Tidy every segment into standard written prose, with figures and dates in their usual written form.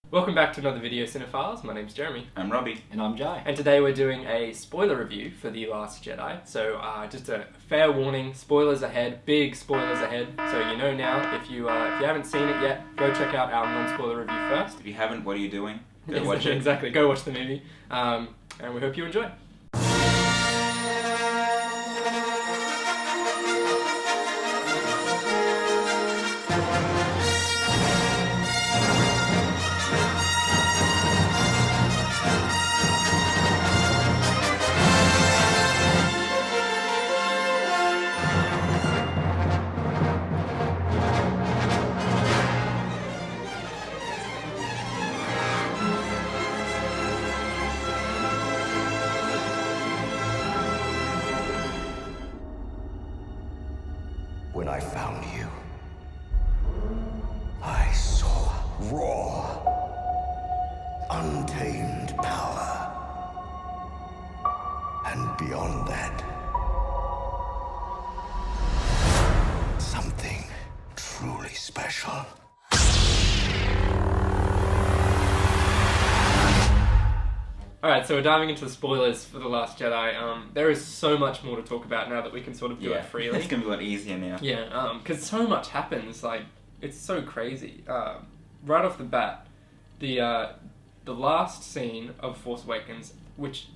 Welcome back to another video, Cinephiles. My name's Jeremy. I'm Robbie. And I'm Jai. And today we're doing a spoiler review for The Last Jedi. So just a fair warning, spoilers ahead, big spoilers ahead. So you know now, if you haven't seen it yet, go check out our non-spoiler review first. If you haven't, what are you doing? Go watch it. Exactly, go watch the movie. And we hope you enjoy. When I found you, I saw raw, untamed power. And beyond that, something truly special. Alright, so we're diving into the spoilers for The Last Jedi. There is so much more to talk about now that we can sort of do it freely. It's going to be a lot easier now. Yeah, because so much happens, like, it's so crazy. Right off the bat, the last scene of Force Awakens, which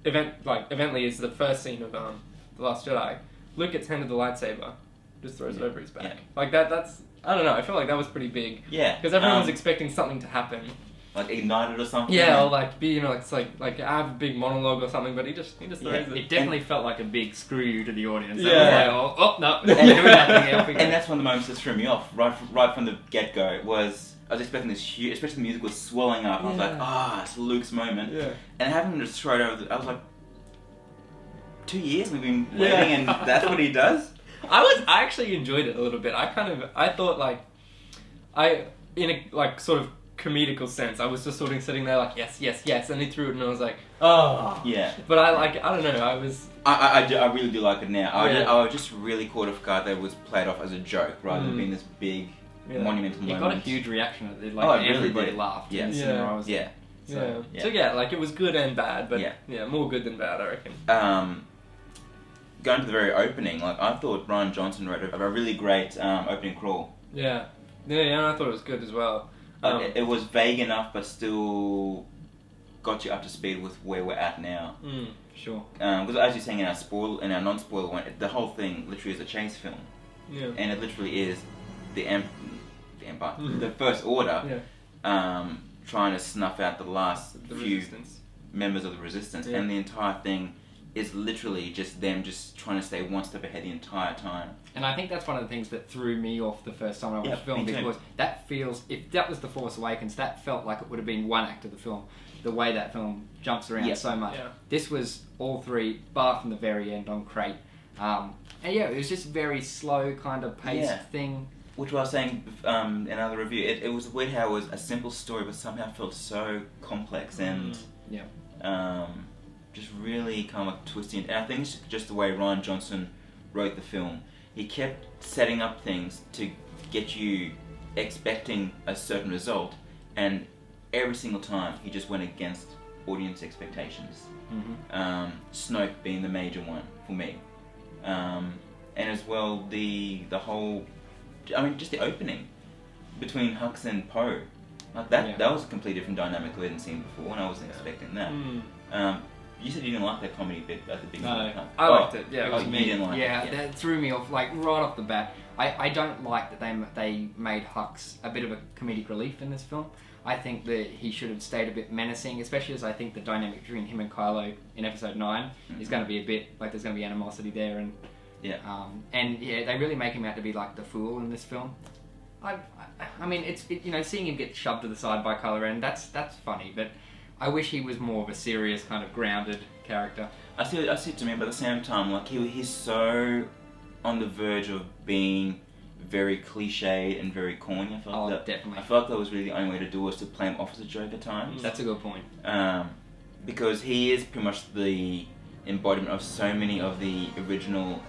eventually is the first scene of The Last Jedi, Luke gets handed the lightsaber, just throws it over his back. Yeah. Like, that's, I don't know, I feel like that was pretty big. Yeah. Because everyone was expecting something to happen. Like ignited or something? Yeah, or like be, it's like I have a big monologue or something, but he just throws it. It definitely felt like a big screw you to the audience. Yeah. Like, oh no, you're doing nothing. And that's one of the moments that threw me off right from the get-go. I was expecting this huge, especially the music was swelling up. I was like, it's Luke's moment. Yeah. And having him just throw it over, I was like, 2 years we've been waiting, and that's what he does. I actually enjoyed it a little bit. I thought in a sort of comedical sense, I was just sort of sitting there like yes, and he threw it and I was like, oh Yeah. But I don't know, I really do like it now. Yeah. I was just really caught off guard that it was played off as a joke rather than being this big monumental moment. It got a huge reaction. It really everybody did. laughed. Yeah. In the cinema. I was Yeah. So yeah. So it was good and bad, but Yeah. more good than bad, I reckon. Going to the very opening, I thought Rian Johnson wrote a really great opening crawl. Yeah, I thought it was good as well. It was vague enough, but still got you up to speed with where we're at now. Sure. Because as you're saying in our non-spoiler one, the whole thing literally is a chase film. Yeah. And it literally is the Empire, the First Order, trying to snuff out the last few Resistance. members of the Resistance, and the entire thing is literally just them just trying to stay one step ahead the entire time. And I think that's one of the things that threw me off the first time I watched the film, me too. because that feels, if that was The Force Awakens, that felt like it would have been one act of the film, the way that film jumps around so much. Yeah. This was all three, bar from the very end on Crate. And it was just very slow kind of paced thing. Which I was saying in another review, it was weird how it was a simple story but somehow felt so complex and just really kind of like twisting. And I think it's just the way Rian Johnson wrote the film. He kept setting up things to get you expecting a certain result, and every single time he just went against audience expectations. Snoke being the major one for me, and as well the whole, just the opening between Hux and Poe, like that was a completely different dynamic we hadn't seen before, and I wasn't expecting that. You said you didn't like that comedy bit at the beginning. No, I liked it. Yeah, it was you me. didn't like it. That threw me off right off the bat. I don't like that they made Hux a bit of a comedic relief in this film. I think that he should have stayed a bit menacing, especially as I think the dynamic between him and Kylo in Episode 9 is going to be a bit like there's going to be animosity there, and they really make him out to be like the fool in this film. Seeing him get shoved to the side by Kylo Ren, that's funny, but I wish he was more of a serious kind of grounded character. I see what you mean, but at the same time, he's so on the verge of being very cliche and very corny. Definitely. I felt like that was really the only way to do it, was to play him off as a joke at times. That's a good point. Because he is pretty much the embodiment of so many of the original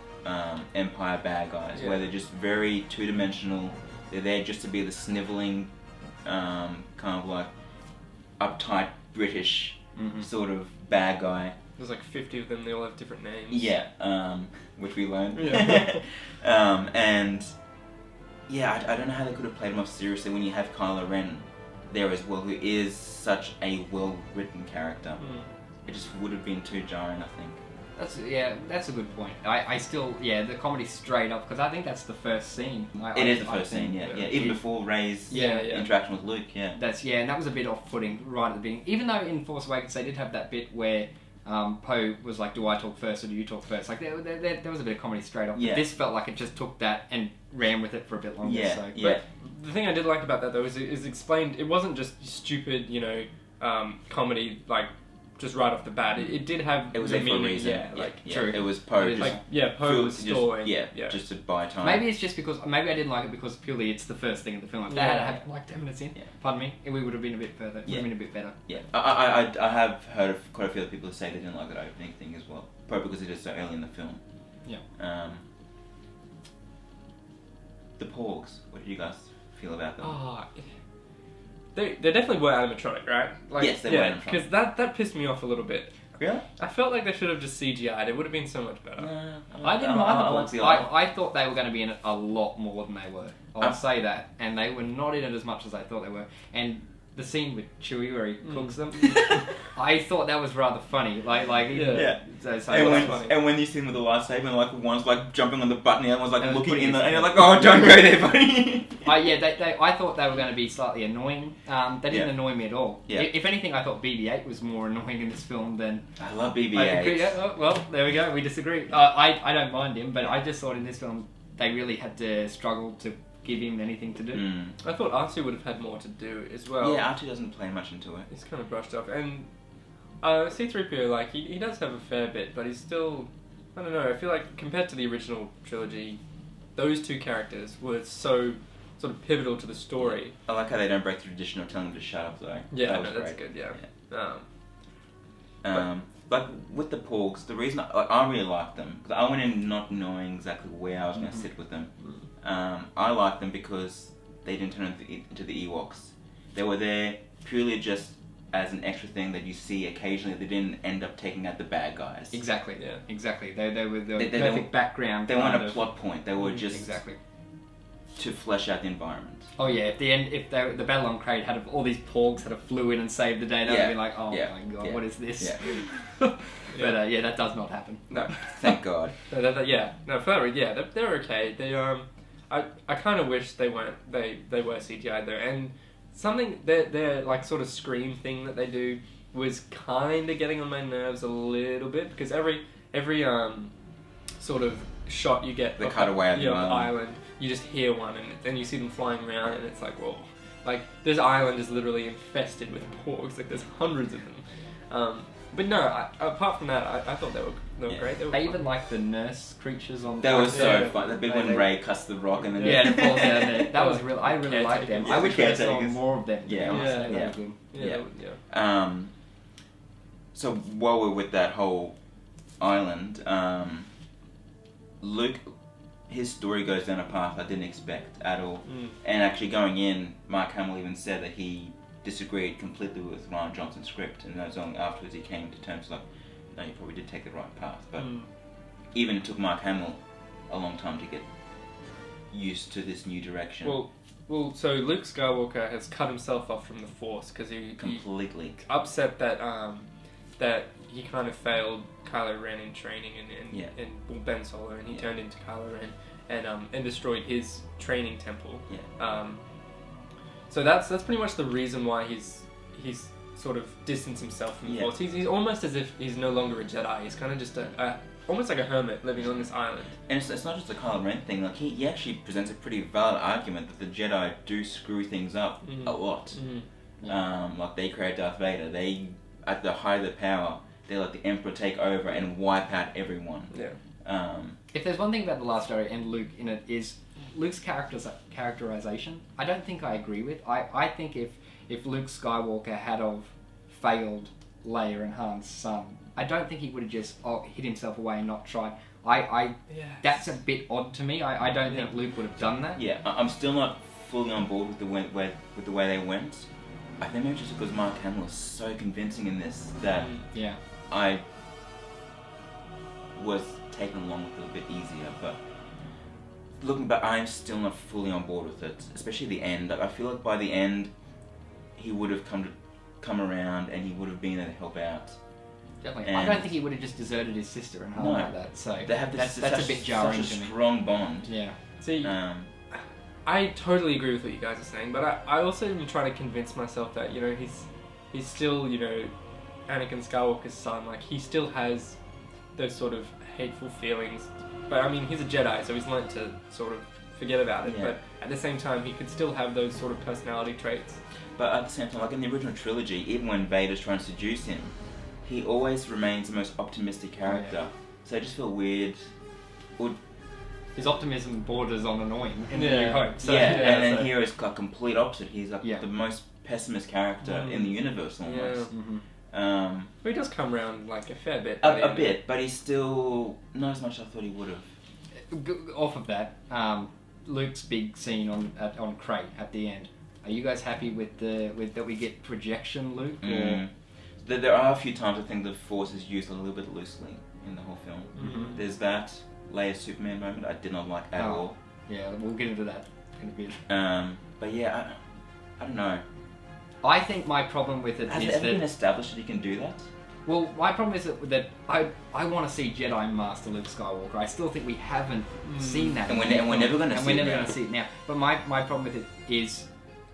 Empire bad guys, where they're just very two-dimensional. They're there just to be the sniveling, kind of like uptight British sort of bad guy. There's like 50 of them. They all have different names. Yeah, which we learned. Yeah. And yeah, I don't know how they could have played him off seriously when you have Kylo Ren there as well, who is such a well-written character. It just would have been too jarring, I think. That's a good point. I still, the comedy straight up, because I think that's the first scene. It is the first scene, even before Rey's interaction with Luke, and that was a bit off-putting right at the beginning. Even though in Force Awakens they did have that bit where Poe was like, do I talk first or do you talk first? Like, there was a bit of comedy straight up. Yeah. This felt like it just took that and ran with it for a bit longer. But the thing I did like about that, though, is explained, it wasn't just stupid, comedy, like, just right off the bat. It did have it was a meaning, for a reason. True. It was Poe Poe was storing. Just to buy time. Maybe it's just because, maybe I didn't like it because purely it's the first thing in the film. Like, that had happened like 10 minutes in. Pardon me. We would have been a bit further. It would have been a bit better. Yeah. I have heard of quite a few other people say they didn't like that opening thing as well. Probably because it is so early in the film. Yeah. The Porgs. What did you guys feel about them? They definitely were animatronic, right? Like, yes, they were animatronic. Because that pissed me off a little bit. Really? I felt like they should have just CGI'd. It would have been so much better. I didn't mind the Porgs. I thought they were going to be in it a lot more than they were. I'll say that. And they were not in it as much as I thought they were. And the scene with Chewie where he cooks them, I thought that was rather funny. And when you see them with the lightsaber, and like one's like jumping on the button, the other one's like looking in and you're like, oh, don't go there, buddy. I thought they were going to be slightly annoying. They didn't annoy me at all. Yeah. If anything, I thought BB-8 was more annoying in this film than. I love BB-8. Well, there we go. We disagree. I don't mind him, but I just thought in this film they really had to struggle to give him anything to do. I thought R2 would have had more to do as well. Yeah, R2 doesn't play much into it. He's kind of brushed off. And C-3PO, like, he does have a fair bit, but he's still... I don't know, I feel like compared to the original trilogy, those two characters were so sort of pivotal to the story. I like how they don't break the tradition of telling them to shut up, though. Yeah, that's good, Like, with the Porgs, the reason I really liked them, because I went in not knowing exactly where I was going to sit with them. I liked them because they didn't turn into the Ewoks. They were there purely just as an extra thing that you see occasionally. They didn't end up taking out the bad guys. Exactly. They were the perfect background. They weren't a plot point. They were just exactly to flesh out the environment. Oh yeah, at the end, if the Battle on Crate had all these Porgs had flew in and saved the day, that would be like, oh my god, what is this? But that does not happen. No, thank God. They're okay. They I kind of wish they weren't. They were CGI though, and something their like sort of scream thing that they do was kind of getting on my nerves a little bit, because every sort of shot you get the cutaway of the island, you just hear one, and then you see them flying around, and it's like, whoa, like this island is literally infested with porgs. Like there's hundreds of them. But no, apart from that, I thought they were great. They even like the nurse creatures on. That was so fun. The bit when Rey cuts the rock and then it falls down there. That was real. I really liked them. I wish I saw more of them. So while we're with that whole island, Luke, his story goes down a path I didn't expect at all. And actually going in, Mark Hamill even said that he disagreed completely with Rian Johnson's script, and that was only afterwards he came to terms like, no, you probably did take the right path. But even it took Mark Hamill a long time to get used to this new direction. Well, so Luke Skywalker has cut himself off from the Force because he upset that that he kind of failed Kylo Ren in training and Ben Solo, and he turned into Kylo Ren and destroyed his training temple. So that's pretty much the reason why he's sort of distanced himself from the Force. He's almost as if he's no longer a Jedi. He's kind of just almost like a hermit living on this island. And it's not just a Kylo Ren thing. Like he actually presents a pretty valid argument that the Jedi do screw things up a lot. Like they create Darth Vader. They, at the height of their power, they let the Emperor take over and wipe out everyone. If there's one thing about The Last Jedi and Luke in it is Luke's characterization, I don't think I agree with. I think if Luke Skywalker had of failed Leia and Han's son, I don't think he would have just hid himself away and not tried. That's a bit odd to me. I don't think Luke would have done that. I'm still not fully on board with the way they went. I think maybe just because Mark Hamill is so convincing in this that Yeah. I was taken along with it a bit easier, but looking back, I'm still not fully on board with it, especially the end. Like, I feel like by the end, he would have come around and he would have been there to help out. Definitely. And I don't think he would have just deserted his sister and her like that. So they have this that's a bit jarring such a to me. strong bond. Yeah. See, I totally agree with what you guys are saying, but I also am trying to convince myself that, you know, he's still, you know, Anakin Skywalker's son. Like, he still has those sort of hateful feelings. But, I mean, he's a Jedi, so he's learned to sort of forget about it. Yeah. But at the same time, he could still have those sort of personality traits. But at the same time, like in the original trilogy, even when Vader's trying to seduce him, he always remains the most optimistic character. Yeah. So I just feel weird. His optimism borders on annoying in Yeah. New Hope. So, and then so- here is like complete opposite. He's like Yeah. the most pessimist character in the universe almost. Mhm. Well, he does come around, like, a fair bit. A bit, but he's still not as much as I thought he would have. Off of that, Luke's big scene on Crate at the end. Are you guys happy with that we get projection Luke? Or? There are a few times I think the Force is used a little bit loosely in the whole film. Mhm. There's that Leia Superman moment I did not like at all. Yeah, we'll get into that in a bit. But yeah, I don't know. I think my problem with it Has is it ever that been established that you can do that? well, my problem is that I want to see Jedi Master Luke Skywalker. I still think we haven't seen that, And in we're the film, never gonna and see we're it never now. going to see it now. But my problem with it is,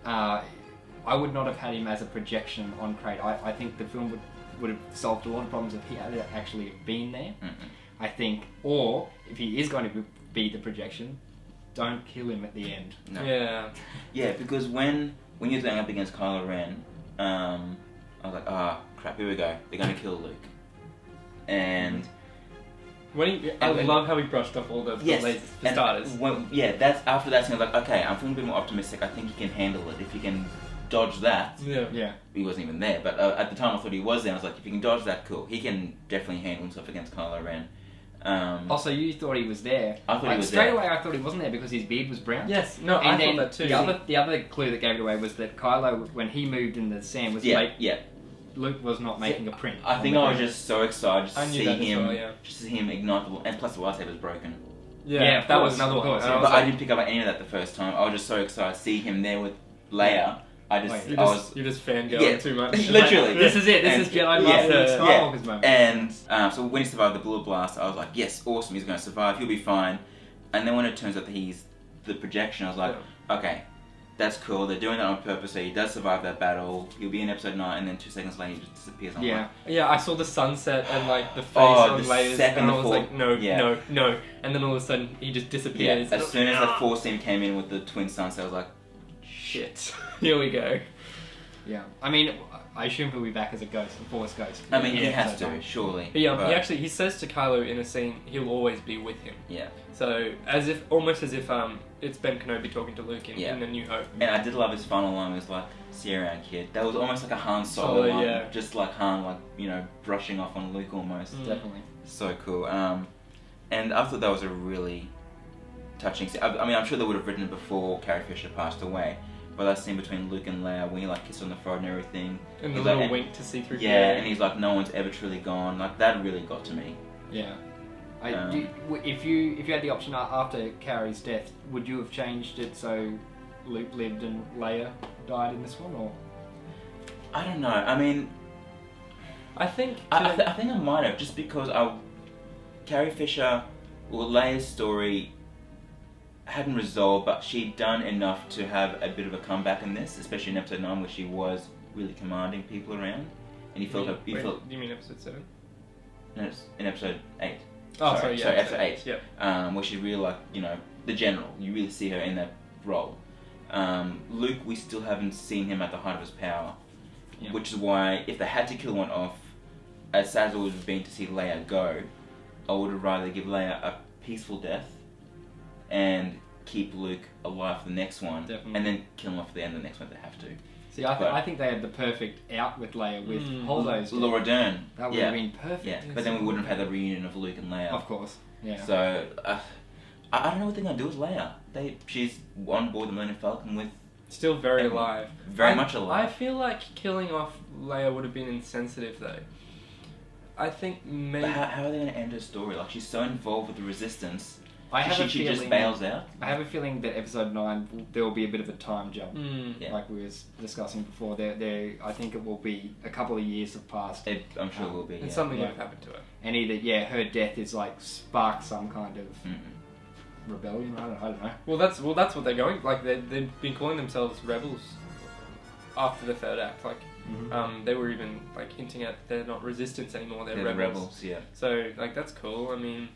I would not have had him as a projection on Crate. I think the film would have solved a lot of problems if he had actually been there. I think, or if he is going to be the projection, don't kill him at the end. No. Yeah. Because when you're going up against Kylo Ren, I was like, crap, here we go. They're going to kill Luke. And I love how he brushed off all the lasers for and starters. That's after that scene. I was like, okay, I'm feeling a bit more optimistic. I think he can handle it. If he can dodge that, Yeah. he wasn't even there. But at the time, I thought he was there. I was like, if he can dodge that, cool. He can definitely handle himself against Kylo Ren. Also, you thought he was there. I thought he was straight there. away. I thought he wasn't there because his beard was brown. Yes, no, And I then thought that too. the other clue that gave it away was that Kylo, when he moved in the sand, was Luke was not making a print. I think I was just so excited just I to knew see that as him, well, yeah. just to see him ignite the, and plus the lightsaber's broken. Yeah, that was of another one. course, And yeah. I was But I like, didn't pick up on any of that the first time. I was just so excited to see him there with Leia. you're just fangirling too much. Literally. This is it. This is Jedi Master Skywalker's moment. And so when he survived the bullet blast, I was like, yes, awesome, he's going to survive, he'll be fine. And then when it turns out that he's the projection, I was like, okay, that's cool, they're doing that on purpose, so he does survive that battle, he'll be in episode 9, and then 2 seconds later he just disappears. I'm like, Yeah, I saw the sunset and like the face Oh, on the layers, second and I was before- like, no, yeah. no, and then all of a sudden he just yeah, disappears. as soon as the Force team came in with the twin sunset, I was like, Shit, here we go. Yeah. I mean, I assume he'll be back as a ghost, a Force ghost. I mean, he Yeah, has so to, surely. But he says to Kylo in a scene, he'll always be with him. Yeah. So almost as if it's Ben Kenobi talking to Luke in A New Hope. And I did love his final line was like, see you around, kid. That was almost like a Han Solo line. yeah. Just like Han, like, you know, brushing off on Luke almost. Definitely. So cool. And I thought that was a really touching scene. I mean, I'm sure they would have written it before Carrie Fisher passed away. But that scene between Luke and Leia, when he like kissed on the forehead and everything. And the he's little like, wink to see through. Yeah, and he's like, no one's ever truly gone. Like, that really got to me. Yeah. If you had the option after Carrie's death, would you have changed it so Luke lived and Leia died in this one, or? I don't know. I mean, I think I think I might have, just because Carrie Fisher, or Leia's story hadn't resolved, but she'd done enough to have a bit of a comeback in this, especially in episode 9 where she was really commanding people around, and you felt her. Do you mean episode 7? No, it's in episode 8. Oh, sorry, yeah, episode 8. Yeah. Where she's really like, you know, the general. You really see her in that role. Luke, we still haven't seen him at the height of his power, which is why if they had to kill one off, as sad as it would have been to see Leia go, I would have rather give Leia a peaceful death and keep Luke alive for the next one, Definitely. and then kill him off at the end of the next one if they have to. See, I think they had the perfect out with Leia with Holdo's. Laura Dern. That would have been perfect. Yeah, but then we wouldn't have had the reunion of Luke and Leia. Of course. Yeah. So, I don't know what they're going to do with Leia. She's on board the Millennium Falcon with Still very alive. Very much alive. I feel like killing off Leia would have been insensitive, though. I think maybe... But how are they going to end her story? Like, she's so involved with the Resistance. She She just bails out? I have a feeling that episode 9 there will be a bit of a time jump. Yeah. Like we were discussing before. I think it will be a couple of years have passed. I'm sure it will be. And something would have happened to her. And either her death is like sparked some kind of rebellion. I don't know. Well, that's what they're going. Like they've been calling themselves rebels after the third act. Like they were even like hinting at they're not resistance anymore. They're rebels. The rebels. Yeah. So like that's cool. I mean,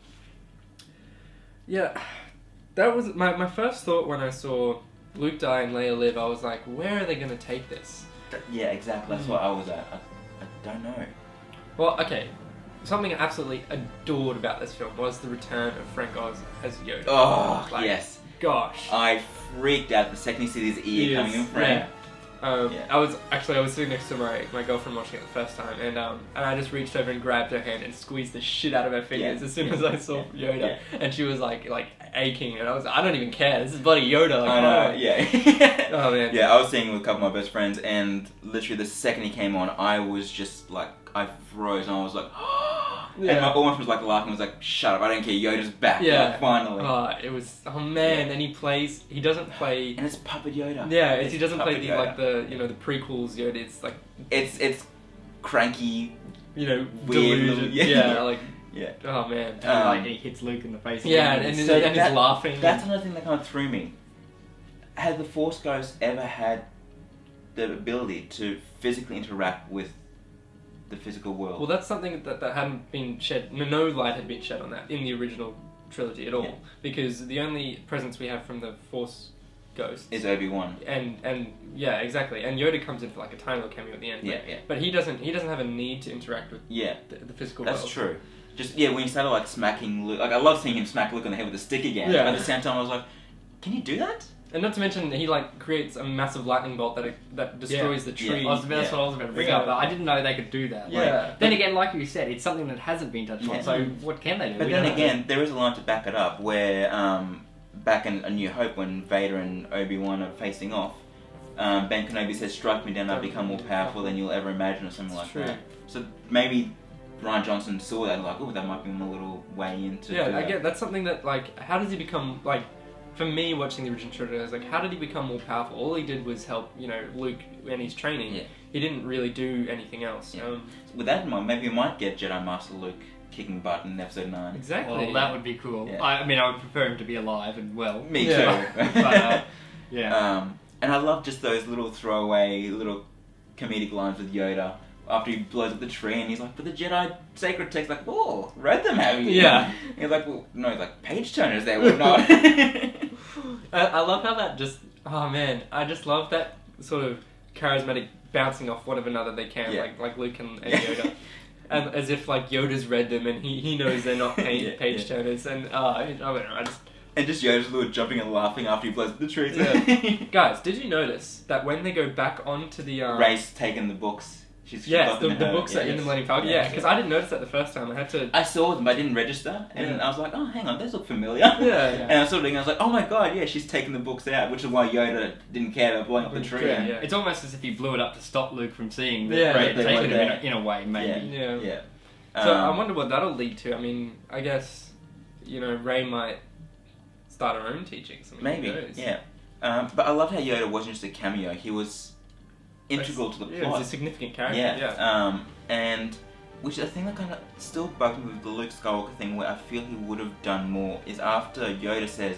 yeah, that was my first thought when I saw Luke die and Leia live. I was like, where are they going to take this? Yeah, exactly. That's what I was at. I don't know. Well, okay. Something I absolutely adored about this film was the return of Frank Oz as Yoda. Oh, Like, yes. Gosh. I freaked out the second you see his ear coming in frame. Yeah. Yeah. I was sitting next to my girlfriend watching it the first time, and I just reached over and grabbed her hand and squeezed the shit out of her fingers as soon as I saw Yoda, and she was like aching, and I don't even care. This is bloody Yoda. Like, I know, yeah. Oh man. Yeah, I was seeing with a couple of my best friends, and literally the second he came on, I was just like, I froze, and I was like, and all my friends was like laughing, was like, shut up, I don't care, Yoda's back, like, finally. It was, man, and he doesn't play... And it's Puppet Yoda. Yeah, he doesn't play the, Yoda. like, the prequels Yoda, it's like... It's cranky, weird little- like... Yeah. Oh man. Like he hits Luke in the face. Yeah, and he's laughing. That's another thing that kind of threw me. Had the Force Ghost ever had the ability to physically interact with the physical world? Well, that's something that hadn't been shed. No light had been shed on that in the original trilogy at all. Yeah. Because the only presence we have from the Force Ghost is Obi-Wan. And yeah, exactly. And Yoda comes in for like a tiny little cameo at the end. Yeah, but, yeah. But he doesn't have a need to interact with the physical world. That's true. Just when you started like smacking Luke, like I love seeing him smack Luke on the head with a stick again. Yeah. But at the same time, I was like, can you do that? And not to mention, he like creates a massive lightning bolt that destroys the tree. That's what I was going to bring up. But I didn't know they could do that. Yeah. Like, then again, like you said, it's something that hasn't been touched on. So what can they do? But then again, there is a line to back it up where back in A New Hope, when Vader and Obi-Wan are facing off, Ben Kenobi says, "Strike me down, I'll become more powerful than you'll ever imagine," or something like that. So maybe Rian Johnson saw that and like, oh, that might be a little way into. Yeah, I get that's something that like, how does he become like? For me, watching the original trilogy, I was like, how did he become more powerful? All he did was help, Luke in his training. Yeah. He didn't really do anything else. Yeah. With that in mind, maybe we might get Jedi Master Luke kicking butt in Episode 9. Exactly. Well, that would be cool. Yeah. I mean, I would prefer him to be alive and well. Me too. But, yeah. And I love just those little throwaway, little comedic lines with Yoda. After he blows up the tree and he's like, but the Jedi sacred text, like, oh, read them, have you? Yeah. He's like, well, no, he's like, page turners they were not. I love how that just, oh man, I just love that sort of charismatic bouncing off one of another they can, like Luke and Yoda. And as if like Yoda's read them and he knows they're not page turners, and I don't know, I just... And just Yoda's little jumping and laughing after he blows up the tree. Yeah. Guys, did you notice that when they go back onto the... Rey's taken the books. The books are in the Millennium Falcon. Yeah, because I didn't notice that the first time. I saw them, but I didn't register, and I was like, oh, hang on, those look familiar. Yeah. And I saw it, and I was like, oh my god, yeah, she's taken the books out, which is why Yoda didn't care about blowing up the tree. Yeah. It's almost as if he blew it up to stop Luke from seeing the Yeah, Rey they taken were him in a way, maybe. Yeah. So I wonder what that'll lead to. I mean, I guess, Rey might start her own teachings. Maybe, yeah. But I loved how Yoda wasn't just a cameo, he was integral to the plot. Yeah, he's a significant character. Yeah. And which is a thing that kind of still bugs me with the Luke Skywalker thing, where I feel he would have done more, is after Yoda says,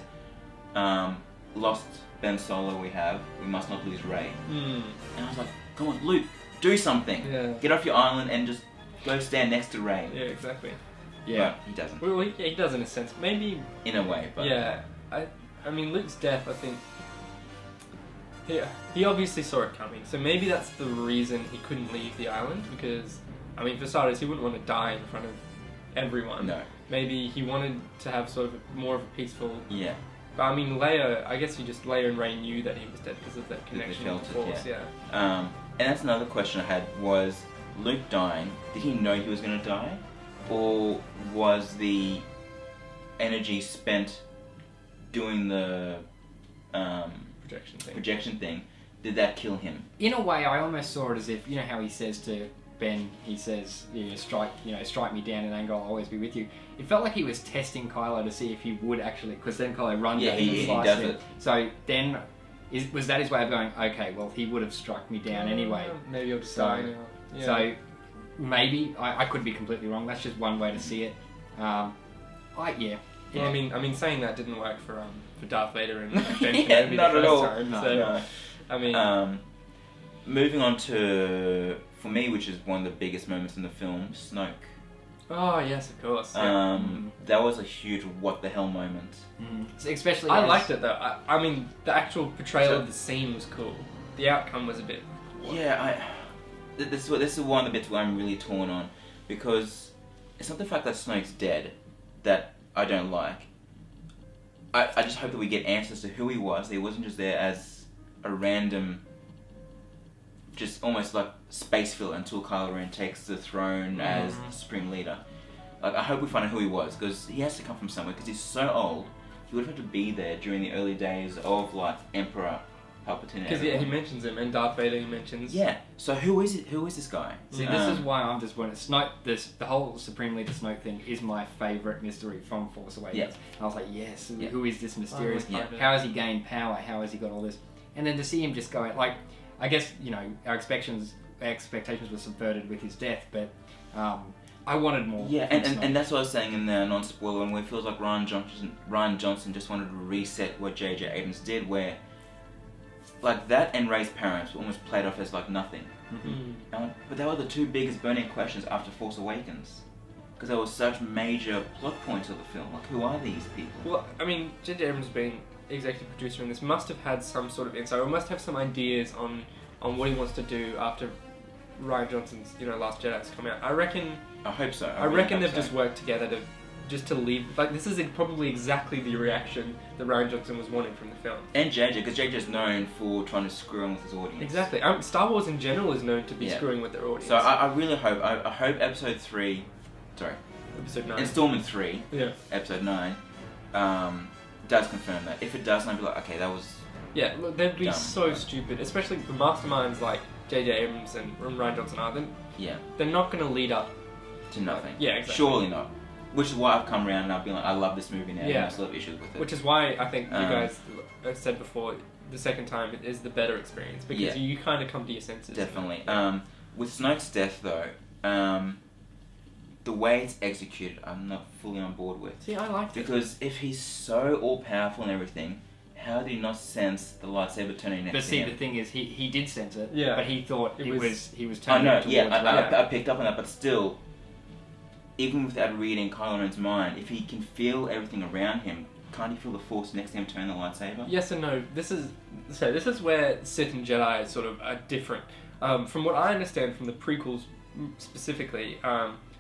lost Ben Solo we must not lose Rey. And I was like, come on, Luke, do something. Yeah. Get off your island and just go stand next to Rey. Yeah, exactly. Yeah. But he doesn't. Well, he does in a sense. Maybe... In a way, but... Yeah. I mean, Luke's death, I think... He obviously saw it coming, so maybe that's the reason he couldn't leave the island, because, I mean, for starters, he wouldn't want to die in front of everyone. No. Maybe he wanted to have sort of more of a peaceful... Yeah. But I mean, Leia and Rey knew that he was dead because of that connection with the Force, And that's another question I had, was Luke dying, did he know he was going to die? Or was the energy spent doing the... projection thing. Did that kill him? In a way, I almost saw it as if, you know how he says to Ben, he says, strike me down in anger, I'll always be with you. It felt like he was testing Kylo to see if he would actually, because then Kylo runs at him and slices him. So then, was that his way of going, okay, well, he would have struck me down anyway. Maybe I'll decide now. Yeah. So, maybe, I could be completely wrong, that's just one way to see it. Well, I mean, saying that didn't work for Darth Vader and Ben Kenobi not the at first all. time. No, So, no. I mean, Moving on to, for me, which is one of the biggest moments in the film, Snoke. oh yes, of course. Yeah. That was a huge what the hell moment. Especially I liked it though. I mean, the actual portrayal of the scene was cool. The outcome was a bit. Yeah, this is one of the bits where I'm really torn on, because it's not the fact that Snoke's dead that I don't like. I just hope that we get answers to who he was. He wasn't just there as a random, just almost like space filler until Kylo Ren takes the throne as Supreme Leader. Like, I hope we find out who he was, because he has to come from somewhere, because he's so old. He would have had to be there during the early days of, like, Emperor Palpatine. Because he mentions him, and Darth Vader he mentions. Yeah. So who is it? Who is this guy? See, this is why I'm disappointed. Snoke, the whole Supreme Leader Snoke thing is my favourite mystery from Force Awakens. Yeah. And I was like, yes, Yeah. who is this mysterious? Yeah. How has he gained power? How has he got all this? And then to see him just go, like, I guess, our expectations were subverted with his death, but I wanted more. Yeah, and that's what I was saying in the non-spoiler one, where it feels like Rian Johnson just wanted to reset what J.J. Abrams did, where like that and Rey's parents were almost played off as like nothing. But they were the two biggest burning questions after Force Awakens, because they were such major plot points of the film. Like, who are these people? Well, I mean, J.J. Abrams being executive producer in this must have had some sort of insight, or must have some ideas on what he wants to do after Rian Johnson's Last Jedi's come out. I reckon. I hope so. I reckon they've just worked together to leave. Like, this is probably exactly the reaction that Rian Johnson was wanting from the film. And JJ, because JJ's known for trying to screw on with his audience. Exactly. Star Wars in general is known to be screwing with their audience. So I really hope. I hope Episode 9. Installment 3. Yeah. Episode 9. Does confirm that. If it doesn't, I'd be like, okay, that was. Yeah, look, they'd be dumb. so stupid, especially the masterminds like J.J. Abrams and Rian Johnson are. They're not going to lead up to nothing. Yeah, exactly. Surely not. Which is why I've come around and I've been like, I love this movie now. Yeah. I still have issues with it. Which is why I think you guys said before, the second time it is the better experience, because you kind of come to your senses. Definitely. With Snoke's death though, the way it's executed, I'm not fully on board with. See, I liked it. Because if he's so all-powerful and everything, how did he not sense the lightsaber turning next to him? But see, the thing is, he did sense it, Yeah. but he thought he was I turning know, it towards I picked up on that, but still, even without reading Kylo Ren's mind, if he can feel everything around him, can't he feel the Force next to him turn the lightsaber? Yes and no. This is where Sith and Jedi sort of are different. From what I understand from the prequels specifically,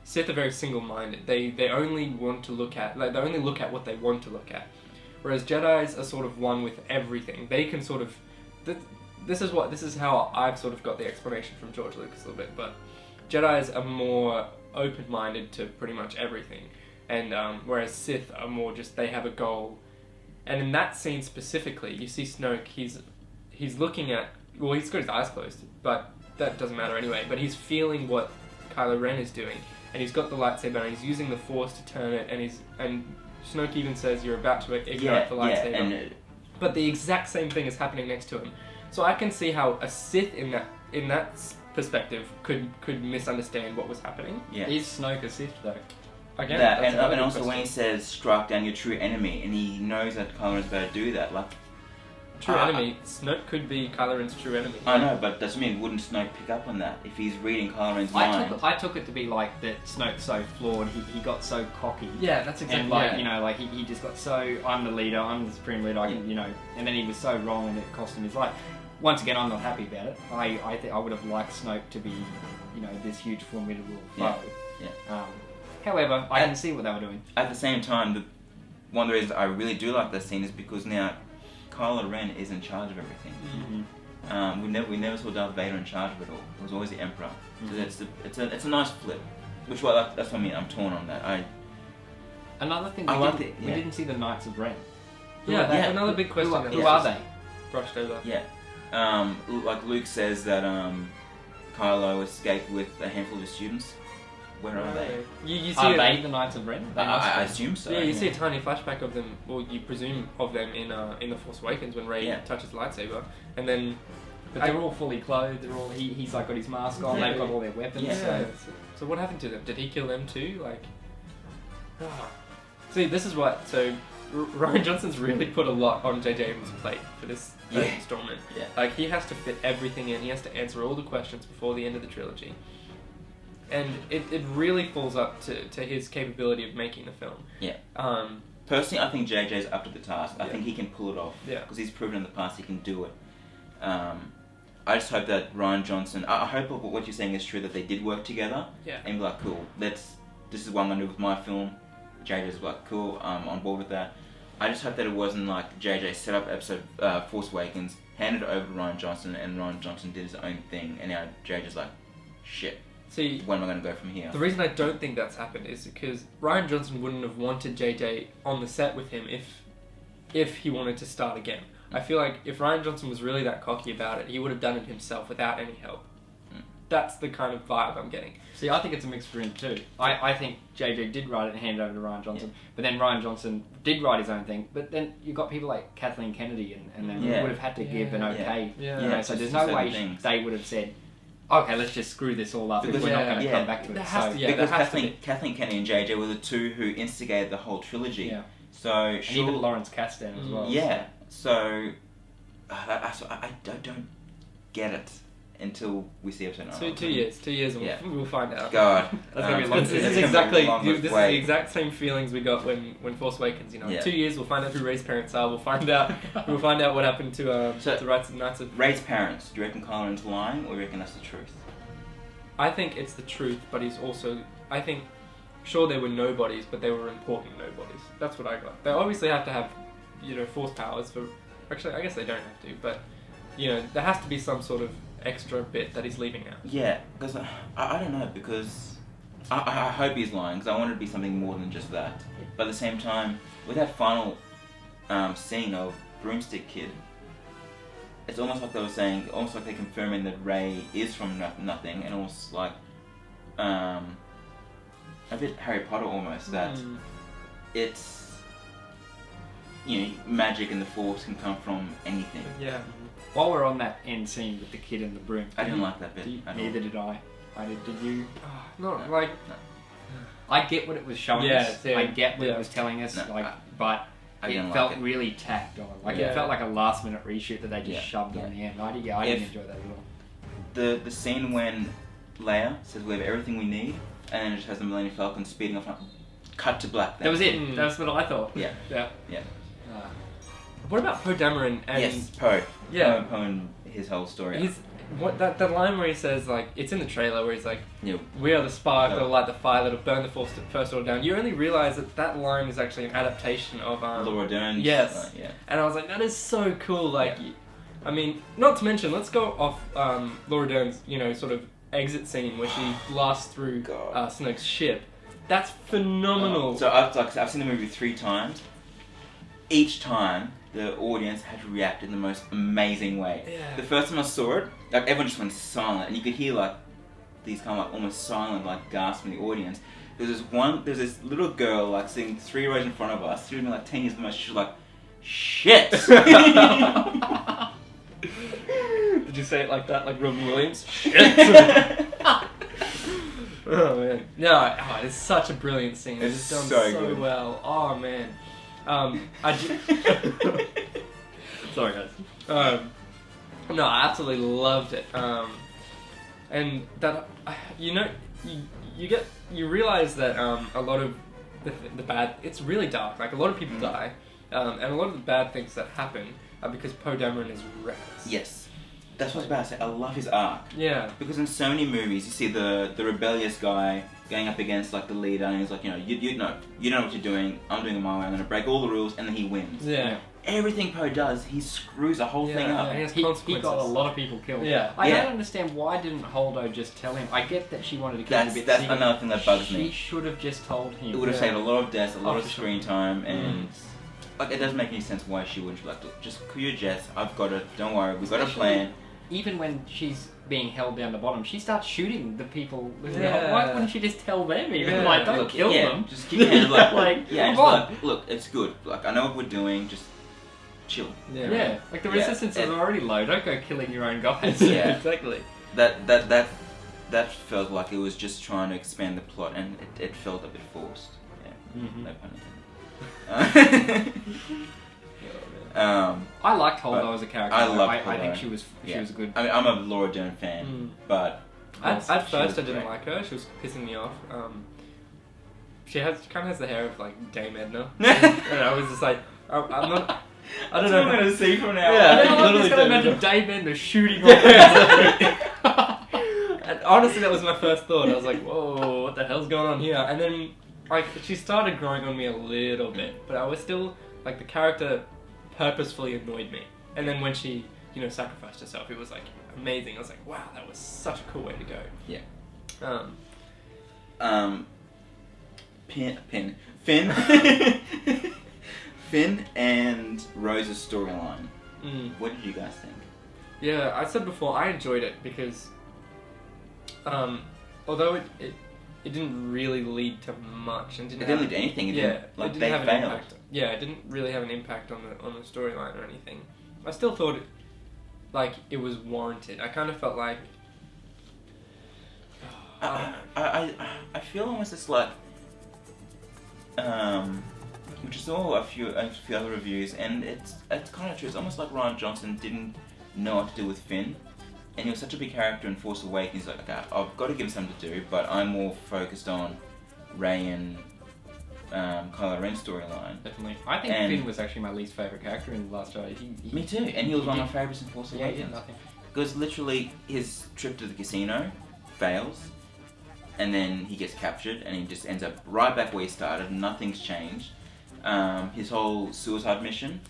Sith are very single-minded. They only want to look at, they only look at what they want to look at. Whereas Jedis are sort of one with everything. They can sort of, this is how I've sort of got the explanation from George Lucas a little bit. But Jedis are more open-minded to pretty much everything, and whereas Sith are more just, they have a goal. And in that scene specifically, you see Snoke. He's looking at, well, he's got his eyes closed, but that doesn't matter anyway. But he's feeling what Kylo Ren is doing, and he's got the lightsaber, and he's using the Force to turn it, and Snoke even says, "You're about to ignite the lightsaber." But the exact same thing is happening next to him. So I can see how a Sith in that perspective could misunderstand what was happening. Yeah. Is Snoke a Sith though? Again, That, that's another and good also when question. he says, strike down your true enemy, and he knows that Kylo Ren's about to do that, like... True enemy. Snoke could be Kylo Ren's true enemy. I know, but doesn't mean wouldn't Snoke pick up on that if he's reading Kylo Ren's mind? I took it to be like that Snoke's so flawed, he got so cocky. Yeah, that's exactly. And like, he just got so, I'm the leader, I'm the supreme leader, I can, and then he was so wrong and it cost him his life. Once again, I'm not happy about it. I think I would have liked Snoke to be, this huge formidable foe. Yeah. However, I can see what they were doing. At the same time, one of the reasons I really do like that scene is because now Kylo Ren is in charge of everything. Mm-hmm. We never saw Darth Vader in charge of it all. It was always the Emperor. So it's a nice flip. That's what I mean. I'm torn on that. Another thing, we didn't see the Knights of Ren. Another big question. Who are they? brushed over. Yeah. Like Luke says that Kylo escaped with a handful of his students. Where are they? You see Are they the Knights of Ren? They must I be. assume so. Yeah, you see a tiny flashback of them, or you presume of them in The Force Awakens when Rey touches the lightsaber, and then. But they're all fully clothed. They're all he's like got his mask on. Yeah. They've got all their weapons. Yeah. So what happened to them? Did he kill them too? Like, see, this is what. So Rian Johnson's really put a lot on J.J. Abrams' plate for this installment. Yeah. Like he has to fit everything in. He has to answer all the questions before the end of the trilogy. And it really falls up to his capability of making the film. Yeah. Personally, I think JJ's up to the task. I think he can pull it off. Yeah. Because he's proven in the past he can do it. I just hope that Rian Johnson... I hope what you're saying is true, that they did work together. Yeah. And be like, cool, this is what I'm going to do with my film. JJ's like, cool, I'm on board with that. I just hope that it wasn't like JJ set up episode Force Awakens, handed it over to Rian Johnson, and Rian Johnson did his own thing, and now JJ's like, shit. See, where am I going to go from here? The reason I don't think that's happened is because Rian Johnson wouldn't have wanted JJ on the set with him if he wanted to start again. I feel like if Rian Johnson was really that cocky about it, he would have done it himself without any help. That's the kind of vibe I'm getting. See, I think it's a mixed print too. I think JJ did write it and hand it over to Rian Johnson, but then Rian Johnson did write his own thing. But then you got people like Kathleen Kennedy, and then would have had to give an okay. Yeah. You know, so there's no way they would have said, "Okay, let's just screw this all up. Because we're not going to come back to it." Because Kathleen Kennedy and JJ were the two who instigated the whole trilogy. Yeah. So and even Lawrence Kasdan as well. Yeah. So I don't get it until we see episode 9. 2 years. 2 years, and we'll find out. God, that's gonna be a long. This is the exact same feelings we got when Force Awakens. You know, in 2 years we'll find out who Rey's parents are. We'll find out what happened to the Knights of Rey's parents. Do you reckon Kylo's lying, or do you reckon that's the truth? I think it's the truth, but he's also. I think, sure, they were nobodies, but they were important nobodies. That's what I got. They obviously have to have, force powers for. Actually, I guess they don't have to, but there has to be some sort of extra bit that he's leaving out. Yeah, because I don't know, because I hope he's lying, because I want it to be something more than just that. But at the same time, with that final scene of Broomstick Kid, it's almost like they were saying, almost like they're confirming that Rey is from nothing, and almost like a bit Harry Potter almost, that it's magic and the Force can come from anything. Yeah. While we're on that end scene with the kid and the broom, I didn't like that bit. Neither did I. Did you? I get what it was showing us. I get what it was telling us. But it felt really tacked on. It felt like a last minute reshoot that they just shoved on the end. I didn't enjoy that at all. The scene when Leia says we have everything we need, and then it just has the Millennium Falcon speeding off. Cut to black. That was it. That's what I thought. Yeah. What about Poe Dameron and... Yes, Poe. Yeah. Poe and his whole story. That line where he says, it's in the trailer where he's like, we are the spark that'll light the fire that'll burn the First Order down. You only realise that line is actually an adaptation of... Laura Dern's... Yes. And I was like, that is so cool. I mean, not to mention, let's go off Laura Dern's, sort of exit scene where she blasts through Snoke's ship. That's phenomenal. So I've seen the movie 3 times. Each time, the audience had reacted in the most amazing way. Yeah. The first time I saw it, everyone just went silent, and you could hear these kind of almost silent gasps from the audience. There's this little girl sitting 3 rows in front of us. She was 10 years the most. She was like, "Shit!" Did you say it like that, like Robin Williams? Shit! Oh man, no! It's such a brilliant scene. It's done so well. Oh man. Sorry guys. No, I absolutely loved it. And that you realize that a lot of the bad, it's really dark. A lot of people die, and a lot of the bad things that happen are because Poe Dameron is reckless. Yes. That's what I was about to say. I love his arc. Yeah. Because in so many movies, you see the rebellious guy going up against the leader, and he's like, you know what you're doing. I'm doing it my way. I'm going to break all the rules, and then he wins. Yeah. Everything Poe does, he screws the whole thing up. And he got a lot of people killed. Yeah. I don't understand why didn't Holdo just tell him. I get that she wanted to keep it a bit That's secret. another thing that bugs me. She should have just told him. It would have saved a lot of deaths, a lot of screen time, and like, it doesn't make any sense why she wouldn't be like, look, just clear your jets. I've got it. Don't worry. We've got a plan. Even when she's being held down the bottom, she starts shooting the people. Yeah. Why wouldn't she just tell them? Even Yeah. like, don't Look, kill them. Just keep your hands Like, yeah, come just on. like, look, it's good. Like, I know what we're doing. Just chill. Yeah, like the Yeah, resistance is and- already low. Don't go killing your own guys. Yeah. Exactly. That felt like it was just trying to expand the plot, and it felt a bit forced. Yeah, Mhm. no pun intended. I liked Holdo But as a character. I loved I Holdo. think she was good. I mean, I'm a Laura Dern fan, but At she first, was I didn't great. like her. She was pissing me off. She kind of has the hair of like Dame Edna, and I was just like, I'm not. I don't That's what know. I'm gonna see from now. Yeah. on. I literally just gotta Dame imagine Dame Edna shooting Yeah. And honestly, that was my first thought. I was like, whoa, what the hell's going on here? And then, like, she started growing on me a little bit, but I was still, like, the character purposefully annoyed me. And then when she, sacrificed herself, it was, like, amazing. I was like, wow, that was such a cool way to go. Yeah. Um, Finn. Finn and Rose's storyline. mm. What did you guys think? Yeah, I said before, I enjoyed it because, although it didn't really lead to much and It didn't lead to anything. It didn't, it like, didn't they have an failed. impact. Yeah, it didn't really have an impact on the storyline or anything. I still thought it was warranted. I kind of felt like I feel almost it's like, which is all a few other reviews, and it's kind of true. It's almost like Rian Johnson didn't know what to do with Finn, and he was such a big character in Force Awakens. Like, okay, I've got to give him something to do, but I'm more focused on Rey and Kylo Ren's storyline. Definitely. I think And- Finn was actually my least favourite character in The Last Jedi. He Me too, and he was He one of did- my favourites in Force Yeah, he Awakens. did nothing. Because literally his trip to the casino fails, and then he gets captured, and he just ends up right back where he started. Nothing's changed. His whole suicide mission,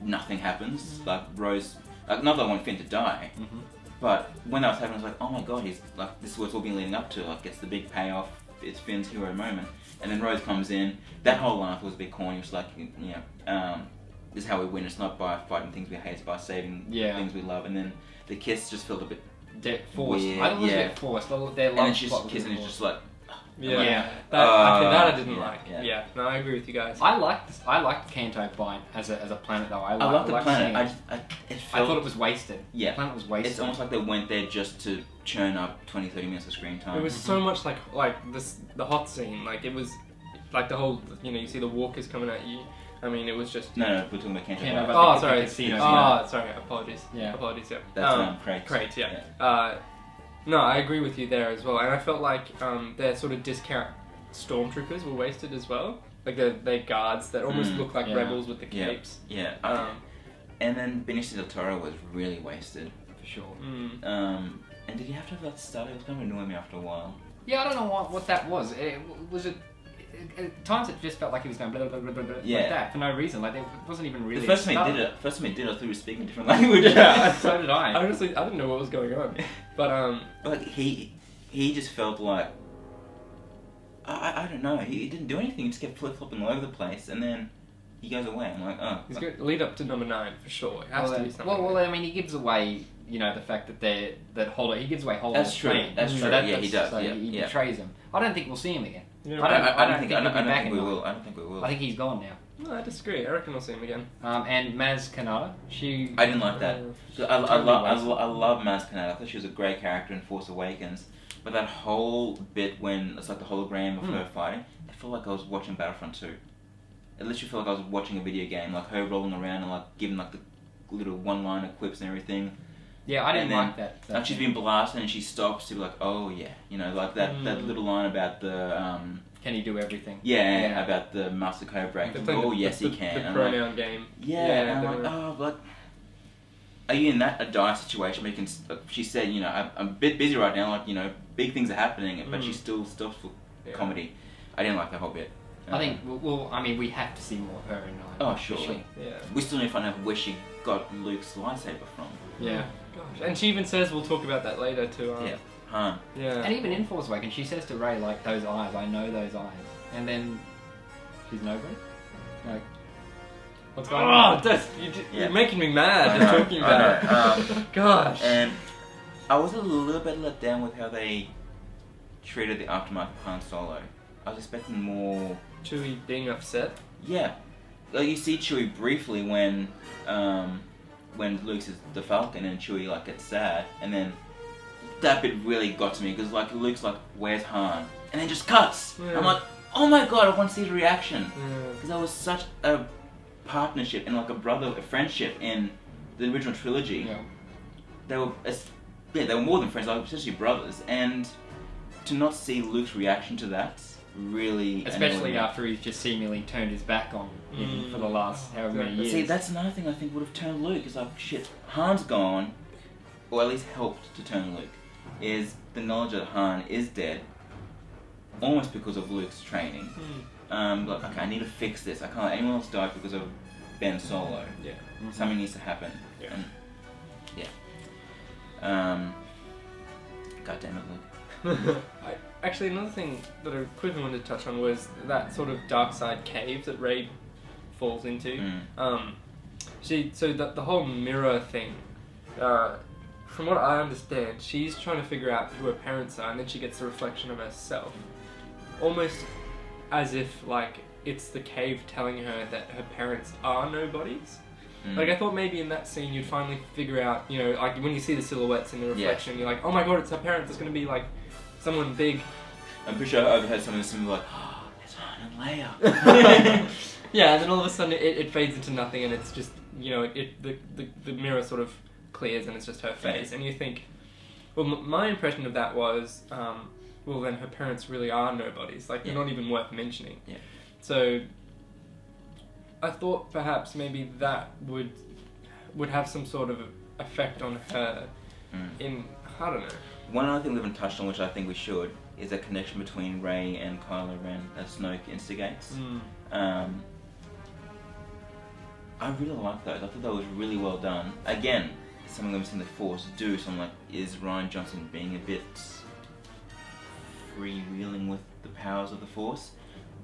nothing happens. Like Rose, not that I want Finn to die, Mhm. but when that was happening, I was like, oh my god, he's like, this is what it's all been leading up to. Like, it's the big payoff. It's Finn's hero moment, and then Rose comes in. That whole line was a bit corny. It was like, this is how we win. It's not by fighting things we hate, it's by saving Yeah. things we love. And then the kiss just felt a bit. Forced. Weird, I thought it was yeah. a bit forced. Their And then love she's plot was kissing, a and bit it's forced. just like. yeah, Yeah. that I didn't yeah, like. yeah. Yeah, no, I agree with you guys. I liked Canto Bight as a planet though. I love the liked planet. seeing it. It I felt, thought it was wasted. Yeah. The planet was wasted. It's almost like they went there just to churn up 20-30 minutes of screen time. It was so much like the hot scene. Like it was like the whole you see the walkers coming at you. I mean, it was just. No, we're talking about Canto Canto Bight. Bight. Oh, the sorry. casino. Sorry. Apologies. Yeah. Apologies. Yeah. That's Craig's. Great. Yeah. No, I agree with you there as well, and I felt like their sort of discount stormtroopers were wasted as well. Like they're guards that almost look like Yeah. rebels with the Yeah. capes. Yeah. Um, And then Benicio del Toro was really wasted. for sure. mm. And did you have to have that study? It was going to annoy me after a while. Yeah, I don't know what that was. At times it just felt like he was going blah blah blah blah blah Yeah. like that for no reason. Like it wasn't even really. The first time a he did stutter. it, I thought he was speaking a different language. Yeah. So did I. Honestly, I didn't know what was going on, but But he just felt like I don't know. He didn't do anything. He just kept flip flopping all over the place, and then he goes away. I'm like, oh. he's going to lead up to number 9 for sure. It has to be something. well, I mean, he gives away, the fact that he gives away Holdo's That's true. plan. That's So true. Yeah, he does. So Yeah, he yeah. betrays him. I don't think we'll see him again. Yeah, I don't think he'll be back think in we nine. will. I don't think we will. I think he's gone now. No, I disagree. I reckon we'll see him again. And Maz Kanata, she. I didn't like that. So I love Maz Kanata. I thought she was a great character in Force Awakens. But that whole bit when it's like the hologram of her fighting, I felt like I was watching Battlefront 2. It literally felt like I was watching a video game, like her rolling around and like giving like the little one-liner quips and everything. Yeah, I didn't And then, like that. Like she's been blasted and she stops to be like, oh yeah, like that little line about the Can he do everything? yeah, about the Master Cobra. The thing- Oh yes, the, he can. The And I'm pronoun like, game. yeah, and I'm like, definitely. oh, like, are you in a dire situation where you can? She said, I'm a bit busy right now. Like, big things are happening, but she still stops for Yeah. comedy. I didn't like that whole bit. I think, we have to see more of her in 9. Oh, for surely. sure. Yeah. We still need to find out where she got Luke's lightsaber from. Yeah. Gosh. And she even says we'll talk about that later too. Yeah. Huh. Yeah. And even in Force Awakens, she says to Rey, like, those eyes, I know those eyes. And then she's nobody. Like, What's going on? You're making me mad just talking about it. Gosh. And I was a little bit let down with how they treated the aftermath of Han Solo. I was expecting more... Chewie being upset? Yeah. Like, you see Chewie briefly when Luke says the Falcon and Chewie, like, gets sad. And then that bit really got to me because, like, Luke's like, where's Han? And then just cuts. Yeah. I'm like, oh my god, I want to see his reaction. Yeah. Because that was such a partnership and, like, a friendship in the original trilogy. Yeah. They were more than friends, like, essentially brothers. And to not see Luke's reaction to that really... Especially after he's just seemingly turned his back on him for the last however many years. See, that's another thing I think would have turned Luke. It's like, shit, Han's gone, or at least helped to turn Luke, is the knowledge that Han is dead, almost because of Luke's training. Like, okay, I need to fix this. I can't let anyone else die because of Ben Solo. Yeah. Something needs to happen. Yeah. And, God damn it, Luke. Actually, another thing that I quickly wanted to touch on was that sort of dark side cave that Rey falls into. So the whole mirror thing, from what I understand, she's trying to figure out who her parents are, and then she gets a reflection of herself. Almost as if, like, it's the cave telling her that her parents are nobodies. Like, I thought maybe in that scene you'd finally figure out, you know, like, when you see the silhouettes in the reflection, you're like, oh my god, it's her parents, it's going to be, like, someone big. I'm pretty sure I overheard someone similar like, oh, it's Han and Leia. Yeah, and then all of a sudden it fades into nothing, and it's just, you know, the mirror sort of clears and it's just her face, and you think, well, my impression of that was, well, then her parents really are nobodies, like, they're not even worth mentioning. Yeah. So I thought perhaps maybe that would have some sort of effect on her in, I don't know. One other thing we haven't touched on, which I think we should, is a connection between Rey and Kylo Ren that Snoke instigates. I really like those. I thought that was really well done. Again, something that we've seen the Force do, so I'm like, is Rian Johnson being a bit freewheeling with the powers of the Force?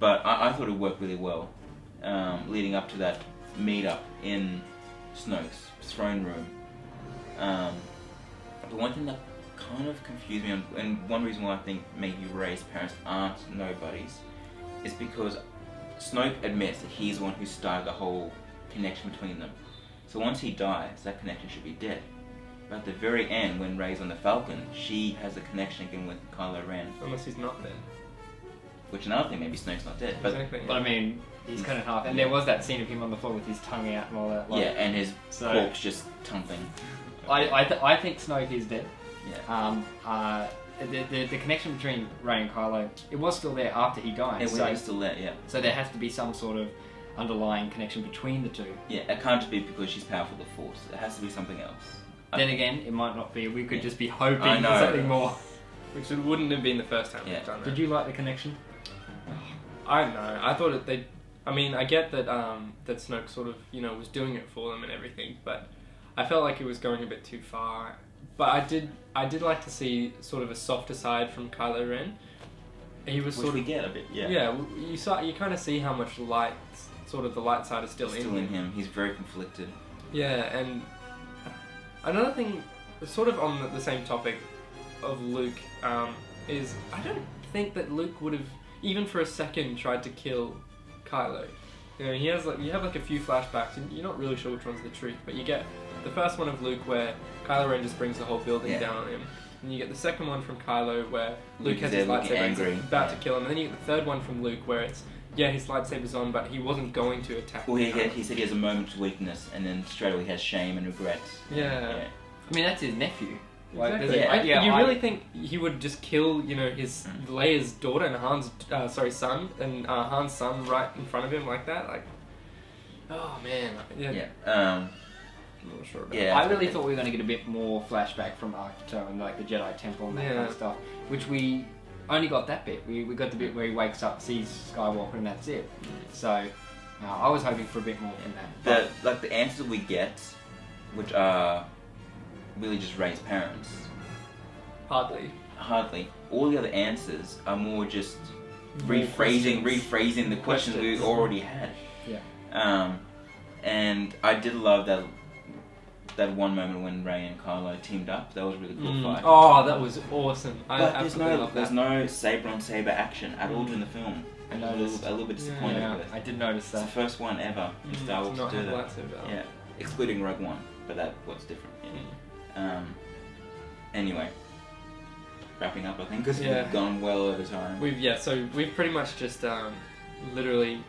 But I thought it worked really well, leading up to that meet-up in Snoke's throne room. The one thing that kind of confused me, and one reason why I think maybe Rey's parents aren't nobodies, is because Snoke admits that he's the one who started the whole connection between them. So once he dies, that connection should be dead. But at the very end, when Rey's on the Falcon, she has a connection again with Kylo Ren. Unless he's not dead. Which another thing, maybe Snoke's not dead. Exactly. But I mean, he's cut in half. And there was that scene of him on the floor with his tongue out and all that. Like, yeah, and his corpse just tumbling. I think Snoke is dead. Yeah. The connection between Rey and Kylo, it was still there after he died. It was still there, yeah. So there has to be some sort of underlying connection between the two. Yeah, it can't just be because she's powerful with the Force. It has to be something else. Then again, it might not be. We could just be hoping I for know. something more. Which it wouldn't have been the first time we've done that. Did you like the connection? I don't know. I thought I mean, I get that that Snoke sort of, you know, was doing it for them and everything, but I felt like it was going a bit too far. But I did like to see sort of a softer side from Kylo Ren. He was Which sort we of get a bit, yeah. Yeah, you kind of see how much light, sort of the light side is still in him. He's very conflicted. Yeah, and another thing, sort of on the same topic of Luke, is I don't think that Luke would have, even for a second, tried to kill Kylo. You know, you have like a few flashbacks, and you're not really sure which one's the truth, but you get the first one of Luke where Kylo Ren just brings the whole building down on him. And you get the second one from Kylo where Luke has his lightsaber and he's about to kill him. And then you get the third one from Luke where it's, his lightsaber's on, but he wasn't going to attack. Well, he said he has a moment's weakness, and then straight away he has shame and regret. Yeah. I mean, that's his nephew. Like, exactly. You really think he would just kill, you know, his Leia's daughter and Han's son, and Han's son right in front of him like that? Like, oh man. Yeah. I'm not sure about that. I really thought we were going to get a bit more flashback from Arcto and like the Jedi Temple and that kind of stuff, which we only got that bit. We got the bit where he wakes up, sees Skywalker, and that's it. So I was hoping for a bit more from that. The answers we get, which are really just Rey's parents. Hardly. All the other answers are more just rephrasing the questions we already had. Yeah. And I did love that one moment when Rey and Kylo teamed up. That was a really cool fight. Oh, that was awesome. But there's no saber on saber action at all during the film. I I'm a little bit disappointed Yeah, with it. I did notice It's the that. first one ever in Star Wars to do that. Lightsaber. Yeah, excluding Rogue One, but that was different. Yeah. Anyway, wrapping up, I think, because Yeah. we've gone well over time. So we've pretty much just literally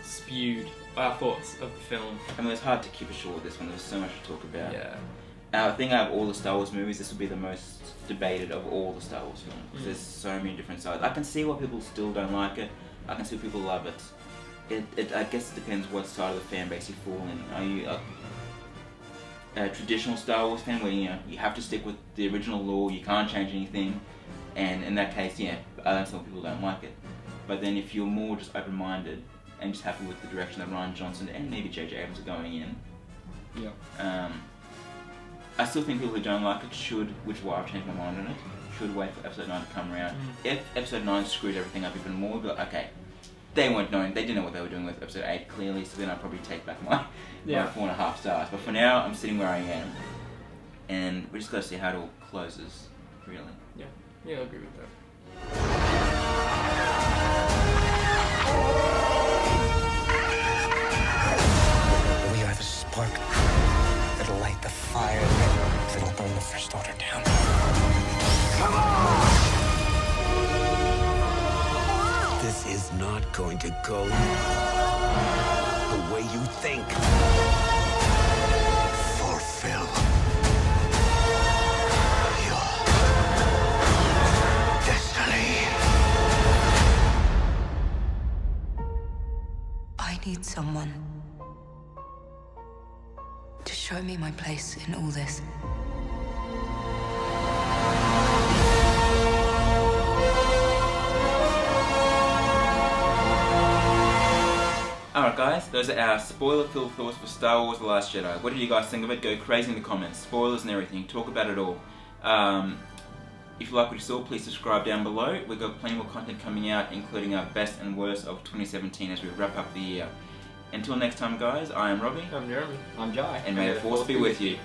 spewed our thoughts of the film. I mean, it's hard to keep it short with this one. There's so much to talk about. Yeah. I think out of all the Star Wars movies, this will be the most debated of all the Star Wars films. Because there's so many different sides. I can see why people still don't like it. I can see why people love it. I guess it depends what side of the fan base you fall in. Are you a traditional Star Wars fan where you have to stick with the original lore, you can't change anything, and in that case, I understand why people don't like it. But then if you're more just open-minded and just happy with the direction that Rian Johnson and maybe J.J. Abrams are going in, I still think people who don't like it should, which is why I've changed my mind on it, should wait for episode 9 to come around. If episode 9 screwed everything up even more, we'd be like, okay, they didn't know what they were doing with episode 8 clearly, so then I'd probably take back my 4.5 stars. But for now, I'm sitting where I am, and we just got to see how it all closes, really. Yeah, I agree with that. We are the spark that'll light the fire that'll burn the First Order down. Come on! This is not going to go the way you think. Fulfill your destiny. I need someone to show me my place in all this. Alright guys, those are our spoiler-filled thoughts for Star Wars The Last Jedi. What did you guys think of it? Go crazy in the comments. Spoilers and everything. Talk about it all. If you like what you saw, please subscribe down below. We've got plenty more content coming out, including our best and worst of 2017 as we wrap up the year. Until next time guys, I am Robbie. I'm Jeremy. I'm Jai. And may the Force be with you.